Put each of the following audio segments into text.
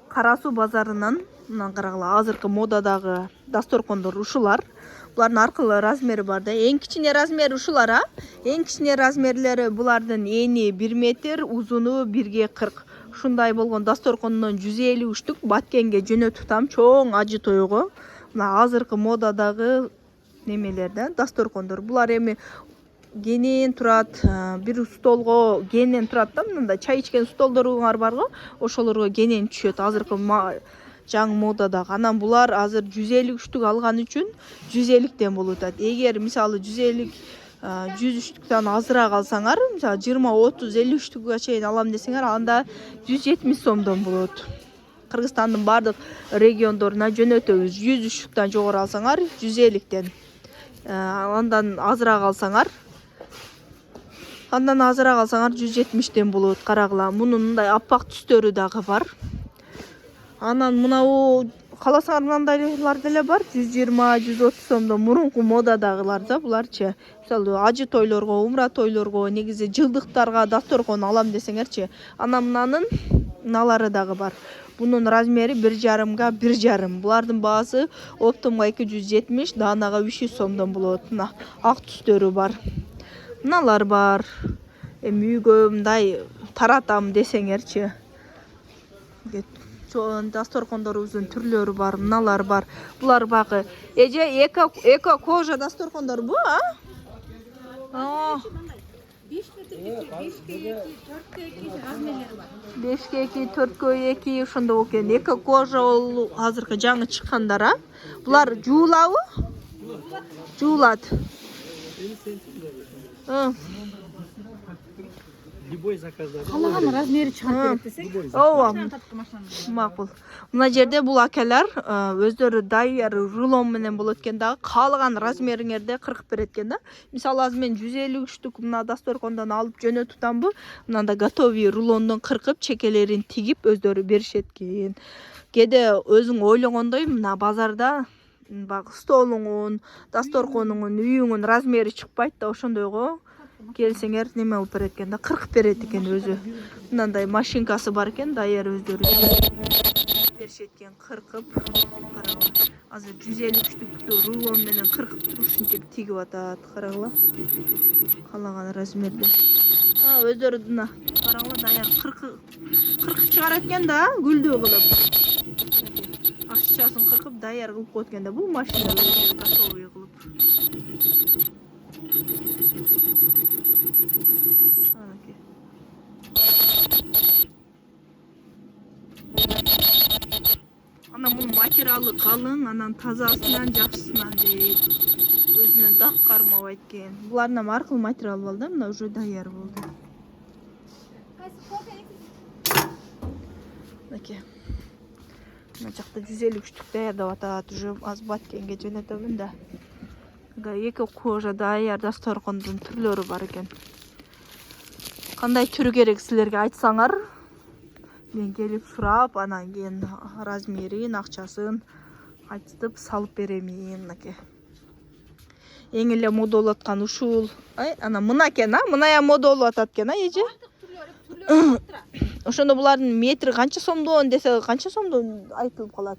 Карасуу базарынан мына карагыла азыркы модадагы дасторкондор ушулар. Булардын аркылы размери бар да. Эң кичине размери ушулар, а? Эң кичине размерлери булардын эни 1 метр, узуну 1/40. Ушундай болгон дасторкондон 153 түк Баткенге жөнөтүп там чоң ажы тойго. Мына азыркы модадагы немелерден дасторкондор. Булар эми кенен турат, бир столго кенен турат да, мындай чай ичкен столдоруңар барго, ошолорго кенен түшөт. Азыркы жаңы модадагы. Анан булар азыр 153 алган үчүн 150тен болуп атат. Эгер мисалы 150 103-төн азыраак алсаңар, мисалы 20, 30, 53-гө чейин алам десеңер, анда 170 сомдон болот. Кыргызстандын бардык региондоруна жөнөтөбүз. 103-төн жогору алсаңар 150тен. Андан азыраак алсаңар 170тен болот. Карагыла, мунун мындай аппак түстөрү дагы бар. Анан мынау каласаңар мындайлар деле бар. 120, 130 сомдон мурунку модадагылар да буларчы. Мисалы ажы тойлорго, умра тойлорго, негизи жылдыктарга дасторкон алам десеңерчи. Анан мыналары дагы бар. Бунун размери 1,5 га 1,5. Булардын баасы оптомга 270, даанага 300 сомдон болот. Мына ак түстөрү бар. Мыналар бар. Эми үйгө мындай таратам десеңерчи. Дасторкондорубуздун түрлөрү бар, мыналар бар. Булар багы эже эко кожа дасторкондорбу, а? 5/2, 4/2 ошондо экен. Эко кожа азыркы жаңы чыккандар, а? Булар жуулабы? Жуулат. Любой заказда. Калаган размери чыгарып берет десек. Ооба. Макул. Мына жерде бул акелер өздөрү дайыр рулон менен болот экен дагы. Каалаган размериңерде кыркып берет экен да. Мисалы азыр мен 153 мына дасторкондон алып жөнөтүп атамбы. Мынанда готовый рулондон кыркып, чекелерин тигип өздөрү беришет экен. Кээде өзүң ойлогондой мына базарда баг столуңун, дасторконуңун, үйүңүн размери чыкпайт да, ошондойго келсеңер неме болуп берет экен да, кыркып берет экен өзү. Мындай машинкасы бар экен, дайыр өздөрү беришет экен, кыркып. Карагыла. Азыр 153 рулон менен кыркып туруп ушинтип тигип атат. Карагыла. Калаган размерде. Өздөрү мына карагыла дайыр кыркып чыгарат экен да, гүлдүү кылып. Ашчасын кыркып дайыр кылып коет экен да, бул машина өзү готовый кылып. Анан бунун материалы калың, анан тазасынан жакшысынан дейт. Өзүнөн дак кармабайт экен. Булардын аркылуу материал болду да, мына уже даяр болду. Мынакей. Мына жакта 153 түк даярдап атат, уже аз Баткенге жөнөтөмүн да. Эки кожа даяр дасторкондун түрлөрү бар экен. Кандай түрү керек силерге айтсаңар, мен келип сурап, анан кийин размерин, акчасын айтып салып беремин. Мынакей. Эң эле мода болуп аткан ушул. Анан мына экен, а? Мына мода болуп атат экен, а, эже? Ошондо булардын метри канча сомдон десе, канча сомдон айтылып калат?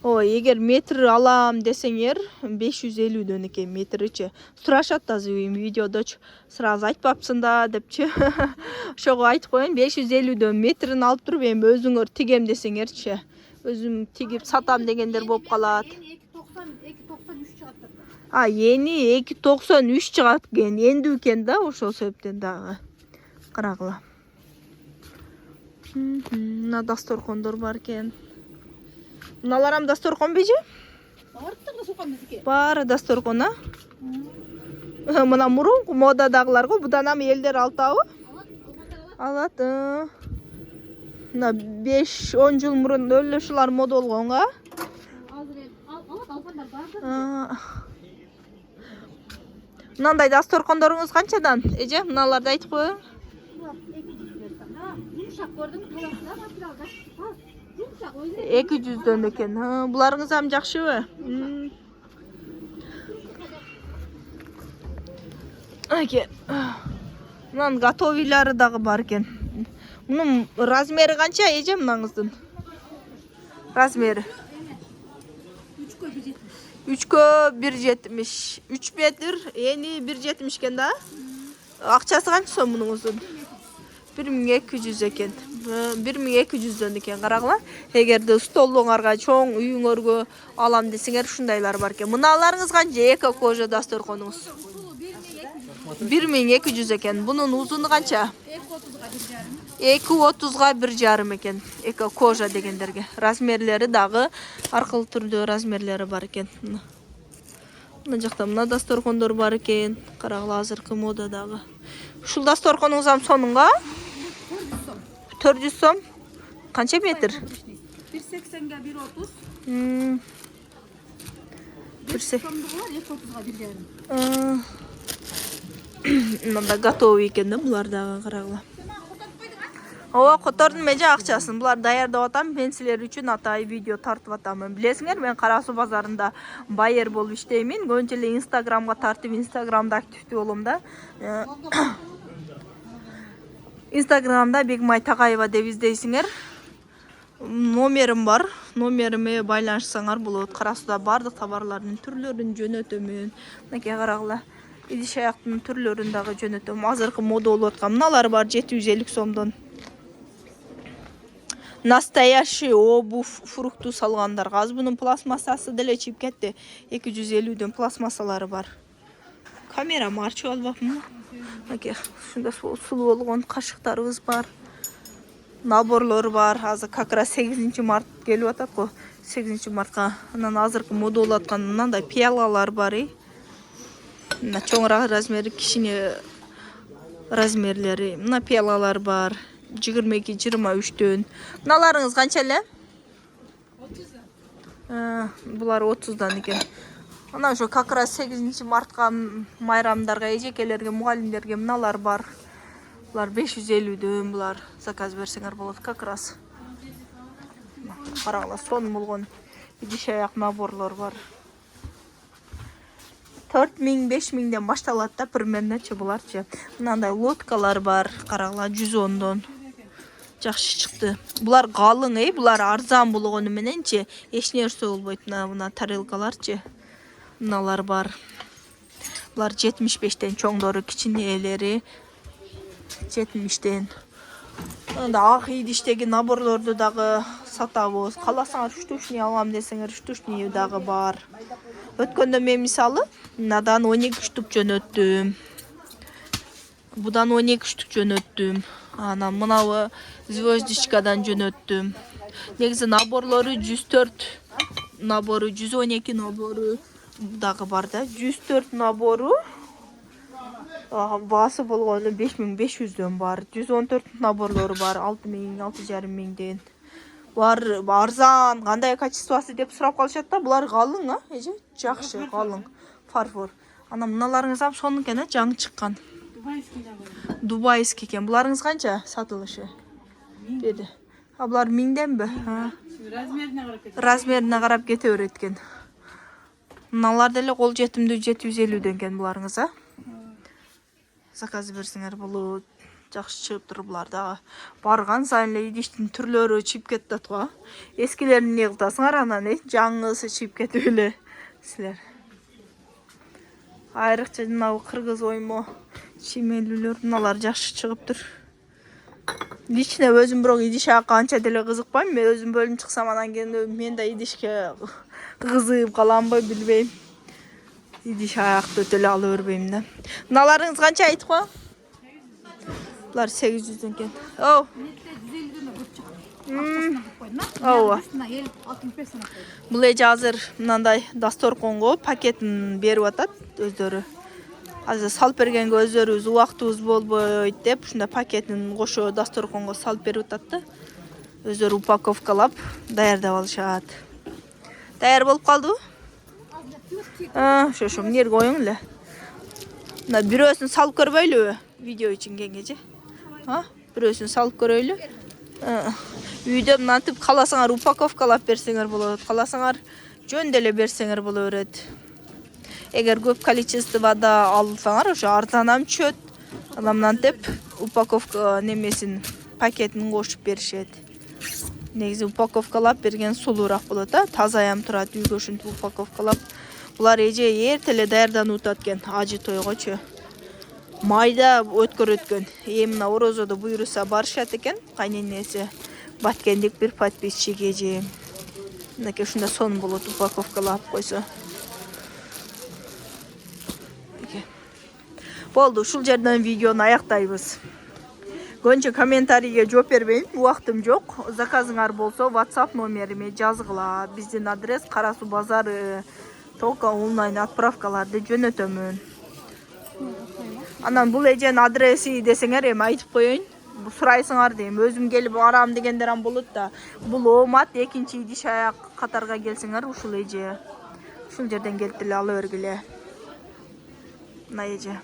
Эгер метр алам десеңер 550дөн экен метричи. Сурашат азыр видеодочу. Сразу айтпапсың да депчи. Ошого айтып коеюн, 550дөн метрин алып туруп эми өзүңөр тигем десеңерчи. Өзүм тигип сатам дегендер болуп калат. 293 чыгат. Ени 293 чыгат экен. Эндүү экен да, ошол себептен дагы. Карагыла. Мына дасторкондор бар экен. Мыналарам дасторкон беже? Баары дасторкон, а? Мына мурунку модадагыларго будан элдер алтабы? Алат. Мына 5-10 жыл мурун эле ушулар мода болгон, а? Мындай дасторкондоруңуз канчадан? Эже, мыналарды айтып коеюн. 200дөн экен. Буларыңыз ham жакшыбы? Экен. Мынан готовилары дагы бар экен. Мунун размери канча эже мынаңыздын? Размери 3кө 1.70. 3 метр, ени 1.70 экен да. Акчасы канча сом мунуңуздун? 1200 экен. 1200дөн экен, карагыла. Эгерде столуңарга, чоң үйүңөргө алам десеңер ушундайлар бар экен. Мыналарыңыз канча эко кожа дасторконуңуз? 1200 экен. Бунун узуну канча? 2.30га 1.5 экен. Эко кожа дегендерге. Размерлери дагы ар кыл түрдө размерлери бар экен. Мына жакта мына дасторкондор бар экен. Карагыла азыркы модадагы. Ушул дасторконуңуз ам сонунга 400 сом. Канча метр? 1.80га 1.30. 1.80 сомдугулар 2.30га 1.5. Мында готовый экен да булар дагы, карагыла. Ооба, котордун меже акчасын булар даярдап атам. Мен силер үчүн атай видео тартып атамын. Билесиңер, мен Кара Суу базарында байер болуп иштеймин. Көбүнчө эле Инстаграмга тартып, Инстаграмда активдүү болом да. Инстаграмда Бегмай Тагайева деп издейсиңер. Номерим бар. Номериме байланышсаңар болот. Кара Сууда бардык товарлардын түрлөрүн жөнөтөмүн. Мынакей карагыла. Идиш аяктын түрлөрүн дагы жөнөтөм. Азыркы мода болуп аткан мыналар бар 750 сомдон. Настоящий обувь фрукту салгандарга. Аз бунун пластмассасы деле чип кетти. 250дөн пластмассалары бар. Камера марчып албапмынбы? Мынакей ушунда сулуу болгон кашыктарыбыз бар. Наборлор бар. Азыр как раз 8 март келип атат го. 8 мартка анан азыркы мода болуп аткан мындай пиялалар бар. Мына чоңураак размери, кичине размерлери. Мына пиялалар бар. 22-23дөн. Мыналарыңыз канча эле? 30. Булар 30дан экен. Ана ошо как раз 8 мартка майрамдарга, эжекелерге, мугалимдерге мыналар бар. Булар 550дөн, булар заказ берсеңер болот как раз. Карагыла, сонун болгон идиш аяк наборлор бар. 4000-5000ден башталат да примерночо буларчы. Мынандай лодкалар бар, карагыла 110дон. Жакшы чыкты. Булар калың, булар арзан болгону мененчи эч нерсе болбойт. Мына тарелкаларчы. Мыналар бар. Булар 75ден, чоңдору, кичинелери 70ден. Анда ак идиштеги наборлорду дагы сатабыз. Каласаңар штучный алам десеңер штучный дагы бар. Өткөндө мен мисалы мынадан 12 штук жөнөттүм. Будан 12 штук жөнөттүм. Анан мынабы звездочкадан жөнөттүм. Негизи наборлору 104 набору, 112 набору дагы бар да. 104 набору баасы болгону 5500дөн бар. 114 наборлору бар 6000-6500ден. Булар арзан, кандай качествосы деп сурап калышат да. Булар калың, эже жакшы, калың фарфор. Анан мыналарыңыз ам сонун экен, жаңы чыккан. Дубайский экен. Буларыңыз канча сатылышы? Деди. Булар 1000денби? Размерине карап кете берет экен. Мыналар деле кол жетимдүү 750дөн экен буларыңыз, Заказ берсеңер болот. Жакшы чыгып тур булар дагы. Барган сайын эле идиштин түрлөрү чип кетет го. Эскилерин не кыласыңар, анан жаңысы чип кетип эле силер. Айрыкча мына кыргыз оймо чимелүүлөр мыналар жакшы чыгып тур. Лично өзүм бирок идиш аякка анча деле кызыкпайм. Мен өзүм бөлүнүп чыксам анан кийин мен да идишке кызыгып каламбы билбейм. Идиш аякты деле ала бербейм да. Мыналарыңыз канча айтып коем? Булар 800дөн экен. Ооба. Бул эже азыр мындай дасторконго пакетин берип атат өздөрү. Азыр салып бергенге өздөрүбүз убактыбыз болбойт деп ушундай пакетин кошо дасторконго салып берип атат да. Өздөрү упаковкалап даярдап алышат. Даяр болуп калдыбы? Ошо эмнеге коюң эле. Мына бирөөсүн салып көрбөйлүбү? Видео үчүн кеңеже. Бирөөсүн салып көрөйлү. Үйдө мынантип каласаңар упаковкалап берсеңер болот. Каласаңар жөн деле берсеңер боло берет. Эгер көп количествода алсаңар, ошо арзанам түшөт. Адамнантип упаковка немесин пакетин кошуп беришет. Негизи упаковкалап берген сулуураак болот да, тазаям турат үйгө ушинтип упаковкалап. Булар эже эртеле даярданып утат экен ажы тойгочу. Майда өткөрөткөн. Мына орозодо буйруса барышат экен, кайненеси. Баткендик бир подписчик эже. Мынакей ушунда сон болот упаковкалап койсо. Болду, ушул жерден видеону аяктайбыз. Көбүнчө комментарийге жооп бербейм, убактым жок. Заказыңар болсо WhatsApp номериме жазгыла. Биздин адрес Кара Суу базары. Только онлайн отправкаларды жөнөтөмүн. Анан бул эженин адреси десеңер эми айтып коеюн. Сурайсыңар дейм. Өзүм келип барам дегендер ам болот да. Бул Омат 2-чи идиш аяк катарга келсеңер ушул эже. Ушул жерден келип эле ала бергиле. Мына эже.